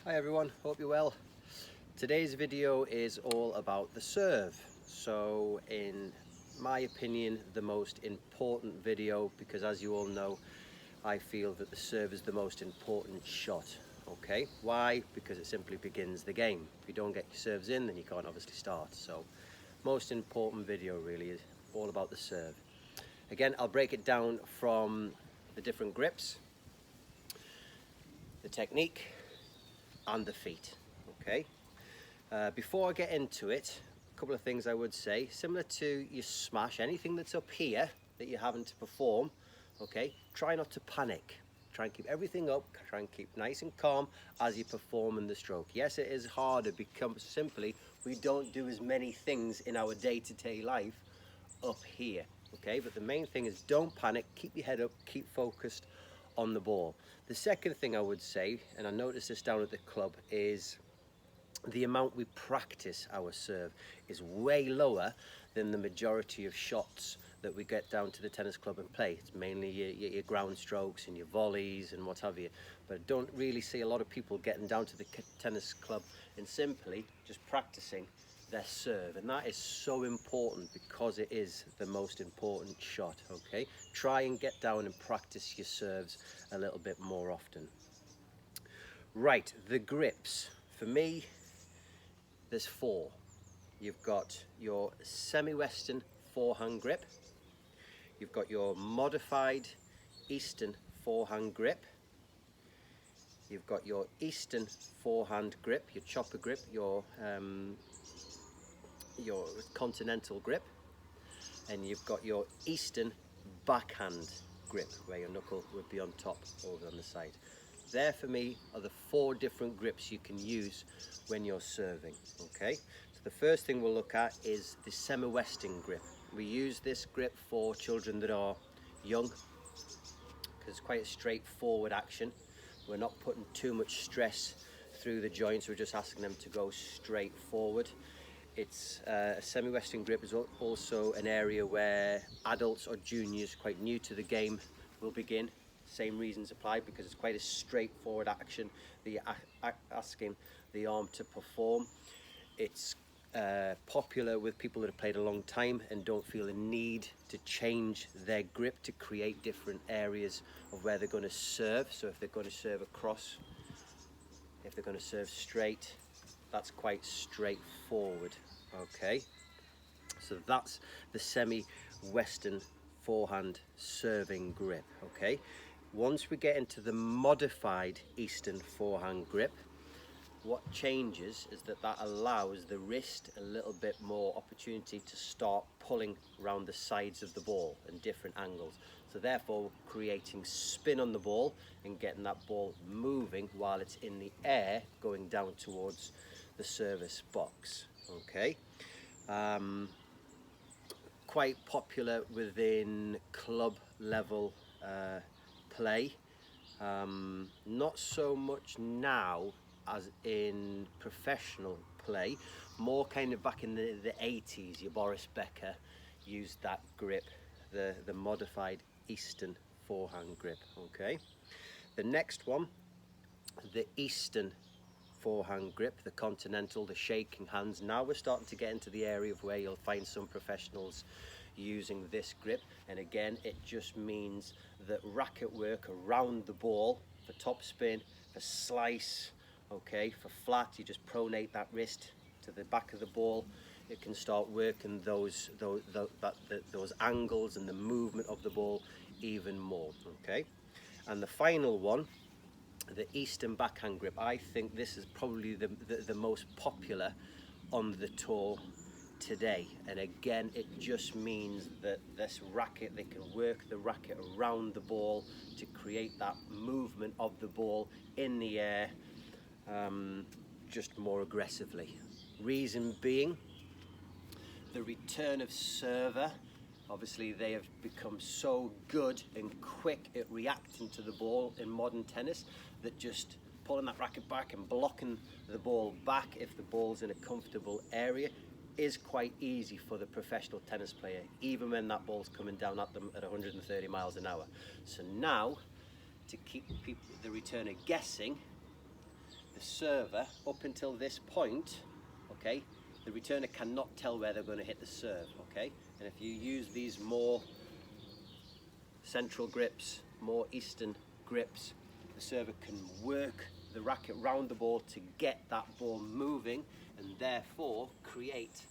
Hi everyone, hope you're well. Today's video is all about the serve. So in my opinion, the most important video, because as you all know, I feel that the serve is the most important shot. Okay, why? Because it simply begins the game. If you don't get your serves in, then you can't obviously start. So most important video really is all about the serve. Again, I'll break it down from the different grips, the technique, and the feet. Okay, before I get into it, a couple of things I would say. Similar to your smash, anything that's up here that you're having to perform, okay, try not to panic. Try and keep everything up, try and keep nice and calm as you perform in the stroke. Yes, it is harder because simply we don't do as many things in our day-to-day life up here, okay? But the main thing is don't panic, keep your head up, keep focused on the ball. The second thing I would say, and I noticed this down at the club, is the amount we practice our serve is way lower than the majority of shots that we get down to the tennis club and play. It's mainly your ground strokes and your volleys and what have you. But I don't really see a lot of people getting down to the tennis club and simply just practicing their serve, and that is so important because it is the most important shot. Okay, try and get down and practice your serves a little bit more often. Right, the grips. For me, there's four. You've got your semi-western forehand grip, you've got your modified eastern forehand grip, you've got your eastern forehand grip, your chopper grip, your continental grip, and you've got your eastern backhand grip where your knuckle would be on top over on the side. There for me are the four different grips you can use when you're serving. Okay, so the first thing we'll look at is the semi-western grip. We use this grip for children that are young because it's quite a straightforward action. We're not putting too much stress through the joints, we're just asking them to go straight forward. It's a semi-western grip is also an area where adults or juniors quite new to the game will begin. Same reasons apply because it's quite a straightforward action that you're asking the arm to perform. It's popular with people that have played a long time and don't feel a need to change their grip to create different areas of where they're going to serve. So if they're going to serve across, if they're going to serve straight, that's quite straightforward. Okay, so that's the semi-western forehand serving grip. Okay, once we get into the modified eastern forehand grip, what changes is that allows the wrist a little bit more opportunity to start pulling around the sides of the ball in different angles. So therefore creating spin on the ball and getting that ball moving while it's in the air going down towards the service box. Okay, quite popular within club level play, not so much now as in professional play, more kind of back in the 80s. Your Boris Becker used that grip, the modified eastern forehand grip. Okay, the next one, the eastern forehand grip, the continental, the shaking hands. Now we're starting to get into the area of where you'll find some professionals using this grip, and again it just means that racket work around the ball for topspin, for slice, okay, for flat, you just pronate that wrist to the back of the ball. It can start working those angles and the movement of the ball even more. Okay, and the final one, the eastern backhand grip. I think this is probably the most popular on the tour today, and again it just means that this racket, they can work the racket around the ball to create that movement of the ball in the air just more aggressively. Reason being, the return of server. Obviously they have become so good and quick at reacting to the ball in modern tennis that just pulling that racket back and blocking the ball back if the ball's in a comfortable area is quite easy for the professional tennis player, even when that ball's coming down at them at 130 miles an hour. So now, to keep the returner guessing, the server up until this point, okay, the returner cannot tell where they're going to hit the serve, okay? And if you use these more central grips, more eastern grips, the server can work the racket round the ball to get that ball moving, and therefore create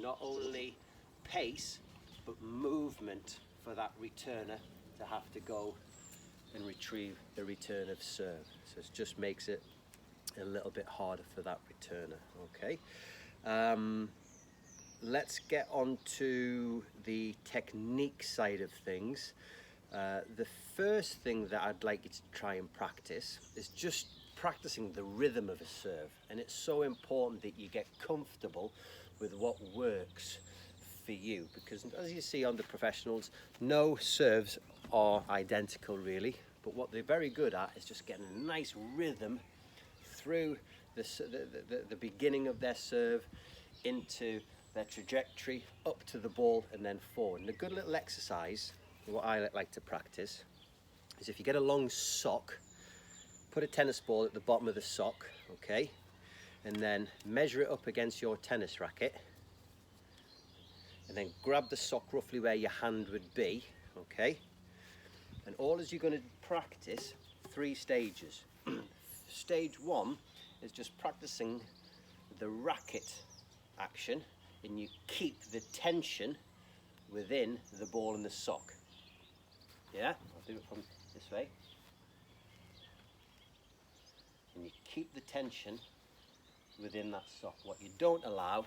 not only pace but movement for that returner to have to go and retrieve the return of serve. So it just makes it a little bit harder for that returner, okay? Let's get on to the technique side of things. The first thing that I'd like you to try and practice is just practicing the rhythm of a serve, and it's so important that you get comfortable with what works for you, because as you see on the professionals, no serves are identical really, but what they're very good at is just getting a nice rhythm through the beginning of their serve into their trajectory up to the ball and then forward. And a good little exercise, what I like to practice, is if you get a long sock, put a tennis ball at the bottom of the sock, okay, and then measure it up against your tennis racket, and then grab the sock roughly where your hand would be, okay, and all as you're going to practice 3 stages. Stage 1 is just practicing the racket action, and you keep the tension within the ball and the sock. Yeah, I'll do it from this way. And you keep the tension within that sock. What you don't allow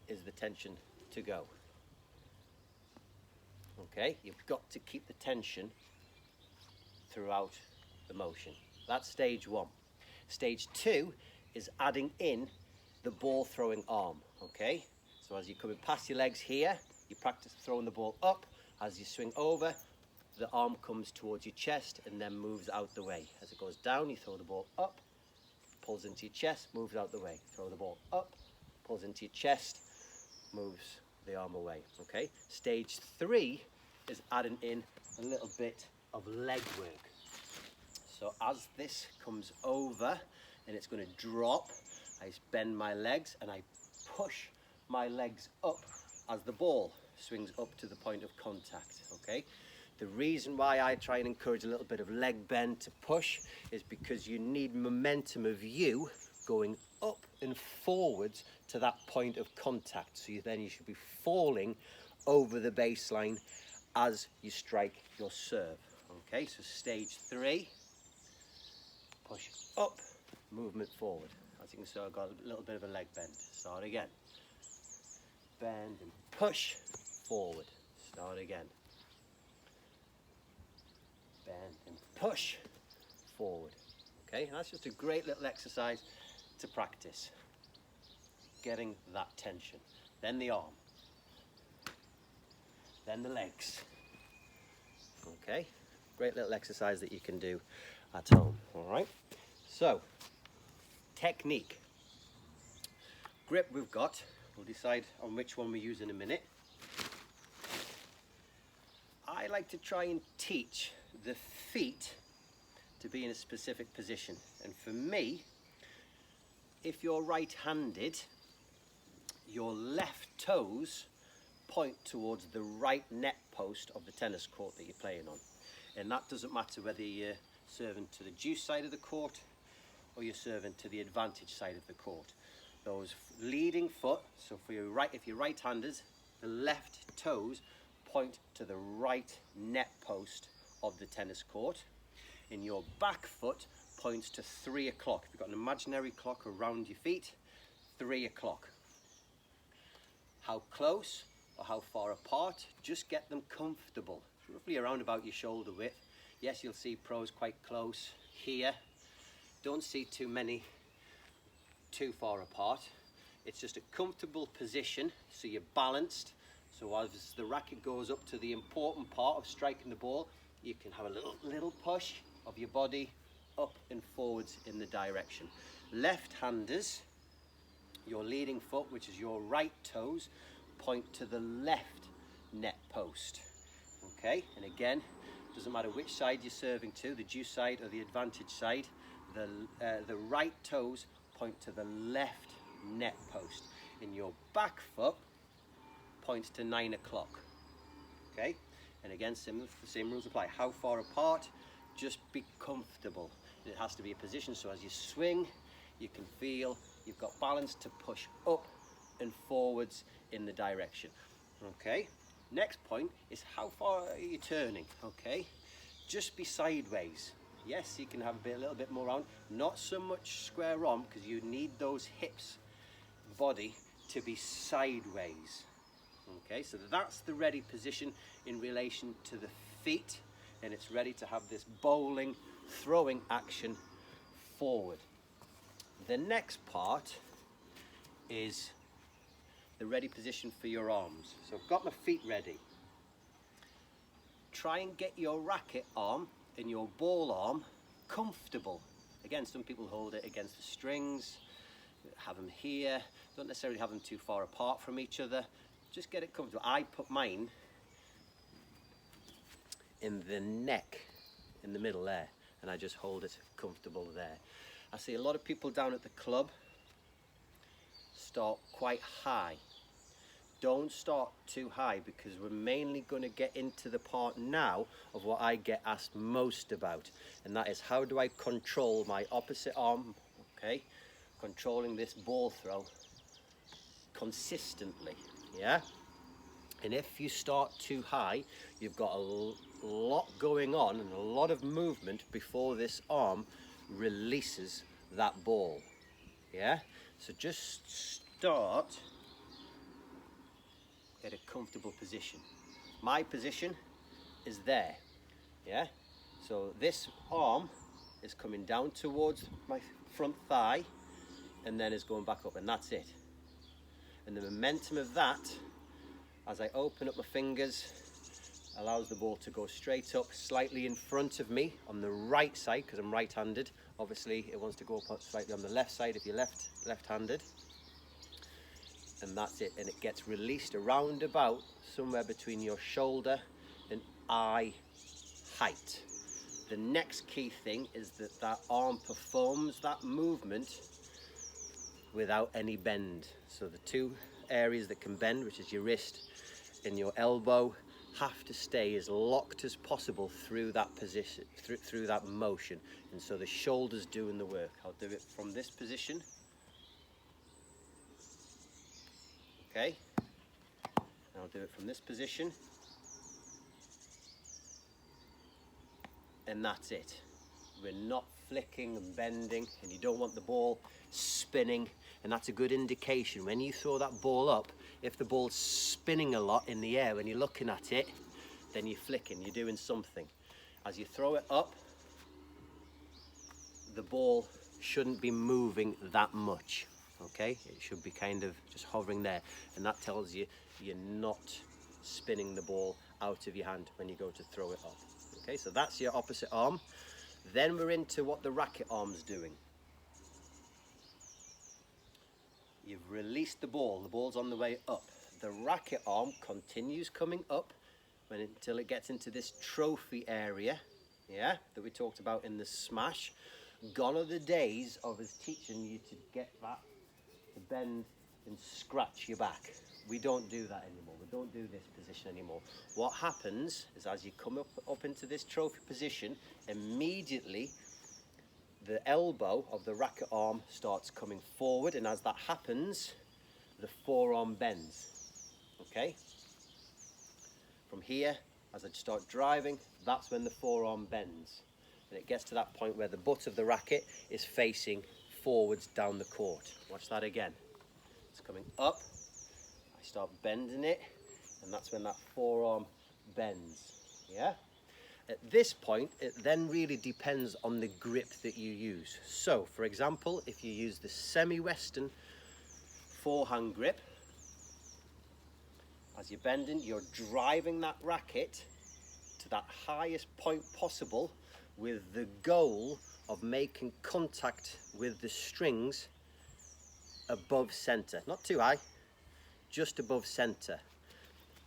is the tension to go. Okay, you've got to keep the tension throughout the motion. That's stage 1. Stage 2 is adding in the ball throwing arm, okay? So as you're coming past your legs here, you practice throwing the ball up. As you swing over, the arm comes towards your chest and then moves out the way. As it goes down, you throw the ball up, pulls into your chest, moves out the way. Throw the ball up, pulls into your chest, moves the arm away, okay? Stage 3 is adding in a little bit of leg work. So as this comes over and it's going to drop, I bend my legs and I push my legs up as the ball swings up to the point of contact, okay? The reason why I try and encourage a little bit of leg bend to push is because you need momentum of you going up and forwards to that point of contact. So then you should be falling over the baseline as you strike your serve, okay? So stage 3, push up, movement forward. As you can see, I've got a little bit of a leg bend. Start again. Bend and push forward. Start again. Bend and push forward. Okay, and that's just a great little exercise to practice. Getting that tension. Then the arm. Then the legs. Okay, great little exercise that you can do at home. All right, so technique. Grip we've got, we'll decide on which one we use in a minute. I like to try and teach the feet to be in a specific position, and for me, if you're right-handed, your left toes point towards the right net post of the tennis court that you're playing on, and that doesn't matter whether you're serving to the deuce side of the court or you're serving to the advantage side of the court. Those leading foot, so for your right, if you're right-handed, the left toes point to the right net post of the tennis court, and your back foot points to 3 o'clock. If you've got an imaginary clock around your feet, 3 o'clock. How close or how far apart, just get them comfortable, roughly around about your shoulder width. Yes, you'll see pros quite close here. Don't see too many too far apart. It's just a comfortable position, so you're balanced. So as the racket goes up to the important part of striking the ball, you can have a little push of your body up and forwards in the direction. Left-handers, your leading foot, which is your right toes, point to the left net post. Okay, and again, doesn't matter which side you're serving to, the due side or the advantage side, the right toes point to the left net post, and your back foot points to 9 o'clock. Okay, and again, the same rules apply. How far apart? Just be comfortable. It has to be a position so as you swing, you can feel you've got balance to push up and forwards in the direction. Okay, next point is how far are you turning? Okay, just be sideways. Yes, you can have a little bit more round, not so much square arm, because you need those hips, body to be sideways. Okay, so that's the ready position in relation to the feet, and it's ready to have this bowling, throwing action forward. The next part is the ready position for your arms. So I've got my feet ready. Try and get your racket arm and your ball arm comfortable. Again, some people hold it against the strings, have them here, don't necessarily have them too far apart from each other. Just get it comfortable. I put mine in the neck, in the middle there, and I just hold it comfortable there. I see a lot of people down at the club start quite high. Don't start too high, because we're mainly going to get into the part now of what I get asked most about, and that is how do I control my opposite arm, okay, controlling this ball throw consistently. Yeah, and if you start too high, you've got a lot going on and a lot of movement before this arm releases that ball. Yeah, so just start at a comfortable position. My position is there. Yeah, so this arm is coming down towards my front thigh and then is going back up, and that's it. And the momentum of that, as I open up my fingers, allows the ball to go straight up, slightly in front of me on the right side, because I'm right-handed. Obviously, it wants to go up slightly on the left side if you're left-handed. And that's it, and it gets released around about somewhere between your shoulder and eye height. The next key thing is that that arm performs that movement without any bend. So the two areas that can bend, which is your wrist and your elbow, have to stay as locked as possible through that position, through that motion. And so the shoulder's doing the work. I'll do it from this position. Okay, and I'll do it from this position, and that's it. We're not flicking and bending, and you don't want the ball spinning, and that's a good indication. When you throw that ball up, if the ball's spinning a lot in the air when you're looking at it, then you're flicking, you're doing something. As you throw it up, the ball shouldn't be moving that much. Okay, it should be kind of just hovering there, and that tells you you're not spinning the ball out of your hand when you go to throw it up. Okay, so that's your opposite arm. Then we're into what the racket arm's doing. You've released the ball's on the way up. The racket arm continues coming up until it gets into this trophy area, yeah, that we talked about in the smash. Gone are the days of us teaching you to get that, to bend and scratch your back. We don't do that anymore. We don't do this position anymore. What happens is as you come up into this trophy position, immediately the elbow of the racket arm starts coming forward, and as that happens, the forearm bends. Okay? From here, as I start driving, that's when the forearm bends. And it gets to that point where the butt of the racket is facing forwards down the court. Watch that again. It's coming up, I start bending it, and that's when that forearm bends. Yeah? At this point, it then really depends on the grip that you use. So, for example, if you use the semi-western forehand grip, as you're bending, you're driving that racket to that highest point possible with the goal of making contact with the strings above center. Not too high, just above center.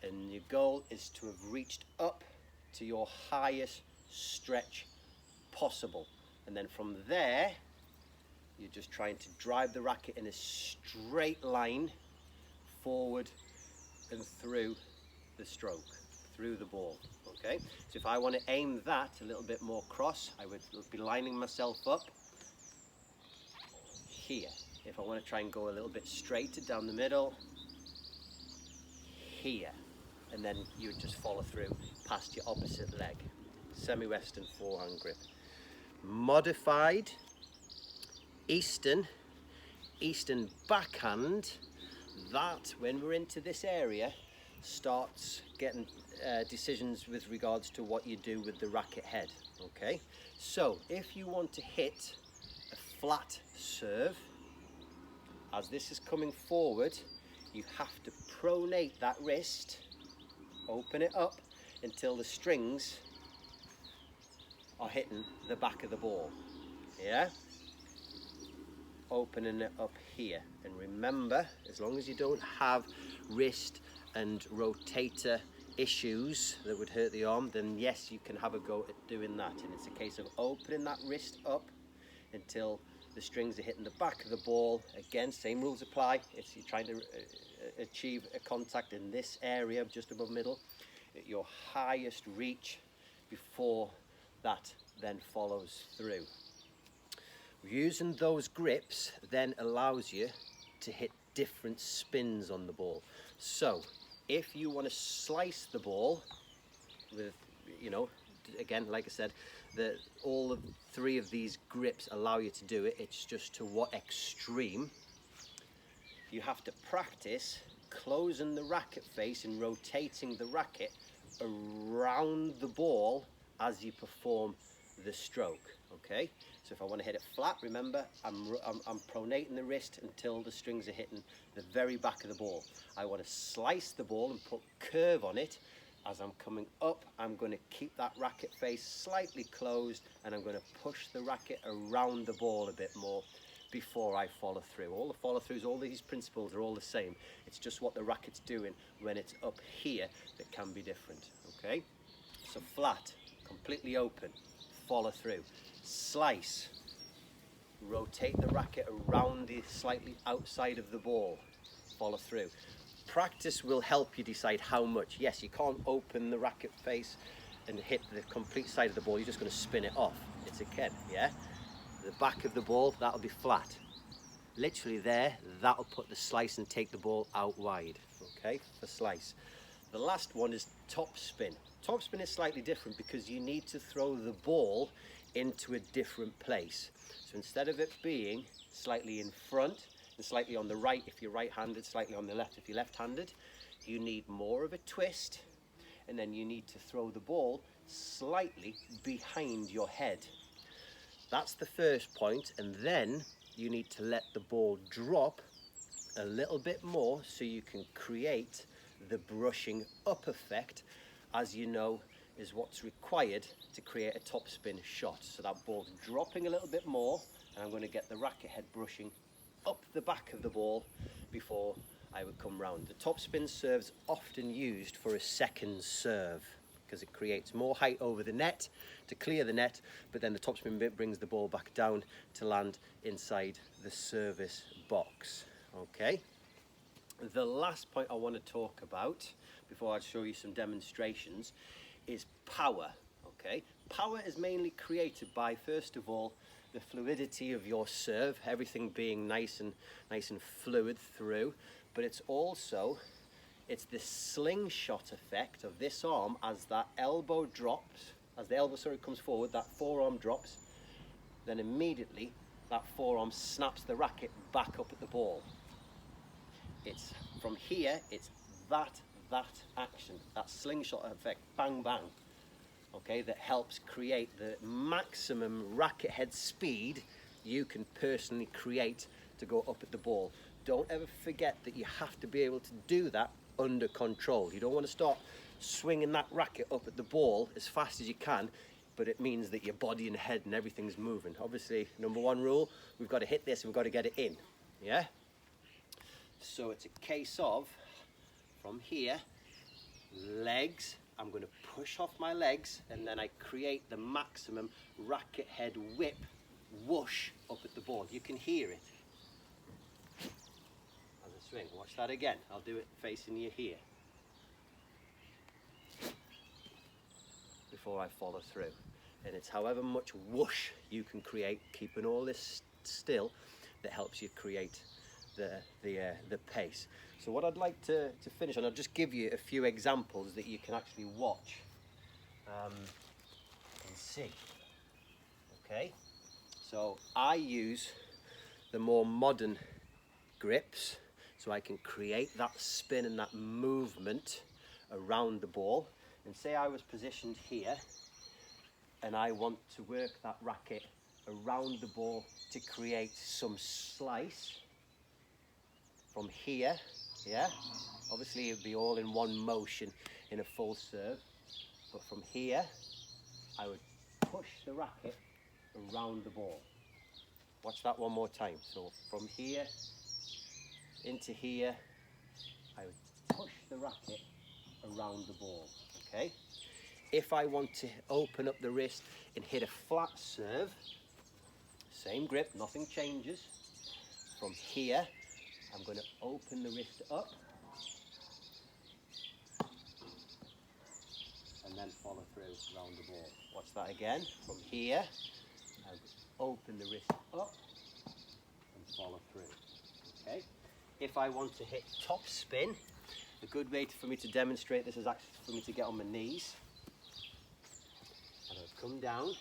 And your goal is to have reached up to your highest stretch possible. And then from there, you're just trying to drive the racket in a straight line forward and through the stroke, through the ball. Okay, so if I want to aim that a little bit more cross, I would be lining myself up here. If I want to try and go a little bit straighter down the middle, here. And then you would just follow through past your opposite leg. Semi-Western forehand grip. Modified Eastern backhand, that when we're into this area starts getting decisions with regards to what you do with the racket head. Okay, so if you want to hit a flat serve, as this is coming forward, you have to pronate that wrist, open it up until the strings are hitting the back of the ball. Yeah, opening it up here. And remember, as long as you don't have wrist and rotator issues that would hurt the arm, then yes, you can have a go at doing that. And it's a case of opening that wrist up until the strings are hitting the back of the ball. Again, same rules apply. It's you're trying to achieve a contact in this area just above middle at your highest reach before that then follows through. Using those grips then allows you to hit different spins on the ball. So if you want to slice the ball with, you know, again, like I said, all of three of these grips allow you to do it. It's just to what extreme. You have to practice closing the racket face and rotating the racket around the ball as you perform the stroke. Okay, so if I want to hit it flat, remember I'm pronating the wrist until the strings are hitting the very back of the ball. I want to slice the ball and put curve on it. As I'm coming up, I'm going to keep that racket face slightly closed, and I'm going to push the racket around the ball a bit more before I follow through. All the follow throughs, all these principles are all the same. It's just what the racket's doing when it's up here that can be different. Okay, so flat, completely open, follow through. Slice, rotate the racket around the slightly outside of the ball, follow through. Practice will help you decide how much. Yes, you can't open the racket face and hit the complete side of the ball. You're just going to spin it off. It's again, yeah? The back of the ball, that'll be flat. Literally there, that'll put the slice and take the ball out wide, okay, for slice. The last one is topspin. Topspin is slightly different because you need to throw the ball into a different place. So instead of it being slightly in front, and slightly on the right if you're right-handed, slightly on the left if you're left-handed, you need more of a twist, and then you need to throw the ball slightly behind your head. That's the first point, and then you need to let the ball drop a little bit more so you can create the brushing up effect, as you know is what's required to create a topspin shot. So that ball's dropping a little bit more, and I'm going to get the racket head brushing up the back of the ball before I would come round. The topspin serve's often used for a second serve because it creates more height over the net to clear the net, but then the topspin bit brings the ball back down to land inside the service box. Okay. The last point I want to talk about before I show you some demonstrations is power. Okay, power is mainly created by, first of all, the fluidity of your serve, everything being nice and fluid through, but it's also the slingshot effect of this arm as that elbow drops, as the elbow comes forward, that forearm drops, then immediately that forearm snaps the racket back up at the ball. It's from here, it's that action, that slingshot effect, bang bang, okay, that helps create the maximum racket head speed you can personally create to go up at the ball. Don't ever forget that you have to be able to do that under control. You don't want to start swinging that racket up at the ball as fast as you can, but it means that your body and head and everything's moving. Obviously, number one rule, we've got to hit this and we've got to get it in, yeah? So it's a case of, from here, legs I'm going to push off my legs, and then I create the maximum racket head whip whoosh up at the ball. You can hear it as I swing. Watch that again. I'll do it facing you here before I follow through. And it's however much whoosh you can create, keeping all this still, that helps you create the pace. So what I'd like to finish on, I'll just give you a few examples that you can actually watch and see. Okay, so I use the more modern grips so I can create that spin and that movement around the ball. And say I was positioned here and I want to work that racket around the ball to create some slice from here, yeah? Obviously it'd be all in one motion in a full serve, but from here I would push the racket around the ball. Watch that one more time. So from here into here, I would push the racket around the ball, okay? If I want to open up the wrist and hit a flat serve, same grip, nothing changes. From here, I'm going to open the wrist up and then follow through around the ball. Watch that again. From here, I open the wrist up and follow through. Okay. If I want to hit top spin, a good way for me to demonstrate this is actually for me to get on my knees. And I'll come down.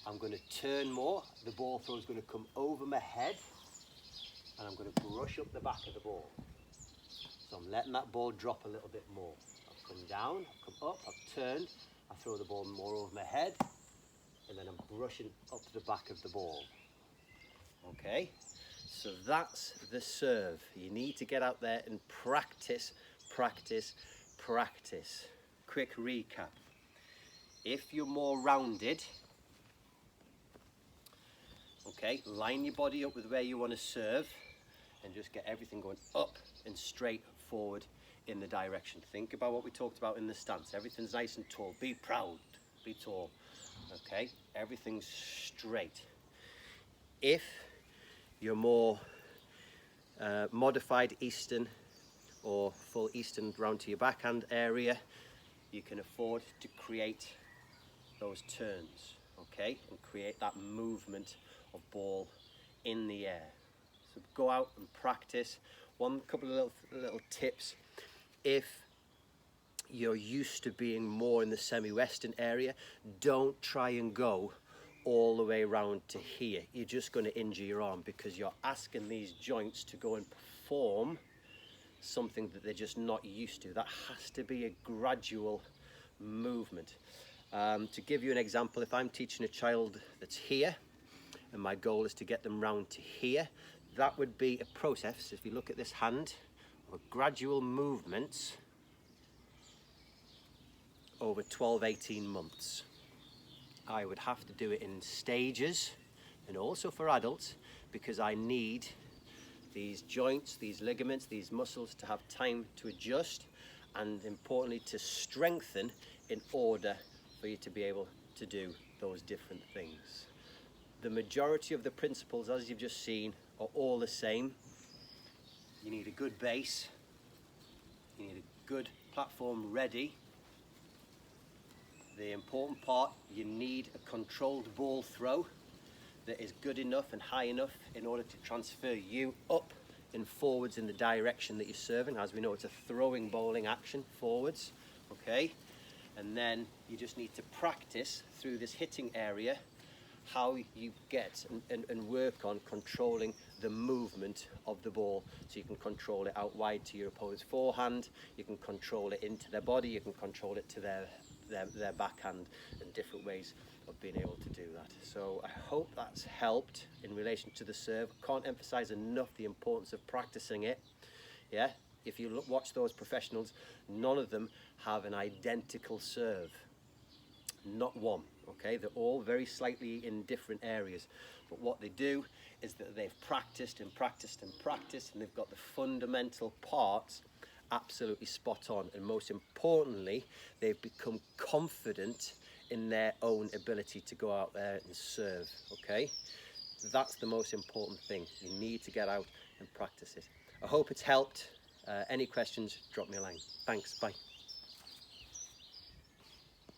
I'm going to turn more. The ball throw is going to come over my head, and I'm going to brush up the back of the ball. So I'm letting that ball drop a little bit more. I've come down, I've come up, I've turned, I throw the ball more over my head, and then I'm brushing up the back of the ball. Okay, so that's the serve. You need to get out there and practice, practice, practice. Quick recap. If you're more rounded, okay, line your body up with where you want to serve and just get everything going up and straight forward in the direction. Think about what we talked about in the stance. Everything's nice and tall. Be proud, be tall. Okay, everything's straight. If you're more modified Eastern or full Eastern round to your backhand area, you can afford to create those turns, okay, and create that movement of ball in the air. So go out and practice. One couple of little tips. If you're used to being more in the semi-western area, don't try and go all the way around to here. You're just going to injure your arm because you're asking these joints to go and perform something that they're just not used to. That has to be a gradual movement. To give you an example, if I'm teaching a child that's here and my goal is to get them round to here, that would be a process, if you look at this hand, of gradual movements over 12-18 months. I would have to do it in stages, and also for adults, because I need these joints, these ligaments, these muscles to have time to adjust, and importantly to strengthen in order for you to be able to do those different things. The majority of the principles, as you've just seen, are all the same. You need a good base, you need a good platform ready. The important part, you need a controlled ball throw that is good enough and high enough in order to transfer you up and forwards in the direction that you're serving. As we know, it's a throwing bowling action forwards, okay? And then you just need to practice through this hitting area how you get and work on controlling the movement of the ball, so you can control it out wide to your opponent's forehand, you can control it into their body, you can control it to their backhand, and different ways of being able to do that. So I hope that's helped in relation to the serve. Can't emphasize enough the importance of practicing it. Yeah, if you watch those professionals, none of them have an identical serve, not one. Okay, they're all very slightly in different areas, but what they do is that they've practiced and practiced and practiced, and they've got the fundamental parts absolutely spot on, and most importantly, they've become confident in their own ability to go out there and serve. Okay, that's the most important thing. You need to get out and practice it. I hope it's helped. Any questions, drop me a line. Thanks, bye.